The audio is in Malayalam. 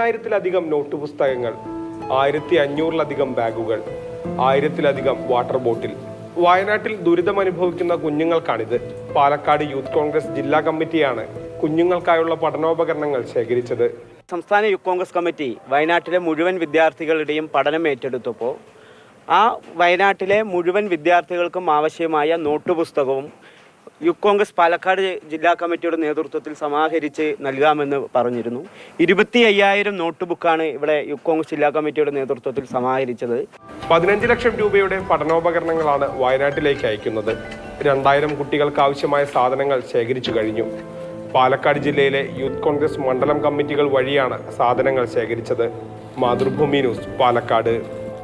30,000-ലധികം നോട്ട് പുസ്തകങ്ങൾ, 1,500-ലധികം ബാഗുകൾ, 1000-ലധികം വാട്ടർ ബോട്ടിൽ. വയനാട്ടിൽ ദുരിതമനുഭവിക്കുന്ന കുഞ്ഞുങ്ങൾക്കാണിത്. പാലക്കാട് യൂത്ത് കോൺഗ്രസ് ജില്ലാ കമ്മിറ്റിയാണ് കുഞ്ഞുങ്ങൾക്കായുള്ള പഠനോപകരണങ്ങൾ ശേഖരിച്ചത്. സംസ്ഥാന യൂത്ത് കോൺഗ്രസ് കമ്മിറ്റി വയനാട്ടിലെ മുഴുവൻ വിദ്യാർത്ഥികളുടെയും പഠനം ഏറ്റെടുത്തപ്പോൾ ആ വയനാട്ടിലെ മുഴുവൻ വിദ്യാർത്ഥികൾക്കും ആവശ്യമായ നോട്ട് പുസ്തകവും യൂത്ത് കോൺഗ്രസ് പാലക്കാട് ജില്ലാ കമ്മിറ്റിയുടെ നേതൃത്വത്തിൽ സമാഹരിച്ച് നൽകാമെന്ന് പറഞ്ഞിരുന്നു. 25,000 നോട്ട് ബുക്കാണ് ഇവിടെ യൂത്ത് കോൺഗ്രസ് ജില്ലാ കമ്മിറ്റിയുടെ നേതൃത്വത്തിൽ സമാഹരിച്ചത്. 15 ലക്ഷം രൂപയുടെ പഠനോപകരണങ്ങളാണ് വയനാട്ടിലേക്ക് അയക്കുന്നത്. 2000 കുട്ടികൾക്ക് ആവശ്യമായ സാധനങ്ങൾ ശേഖരിച്ചു കഴിഞ്ഞു. പാലക്കാട് ജില്ലയിലെ യൂത്ത് കോൺഗ്രസ് മണ്ഡലം കമ്മിറ്റികൾ വഴിയാണ് സാധനങ്ങൾ ശേഖരിച്ചത്. മാതൃഭൂമി ന്യൂസ്, പാലക്കാട്.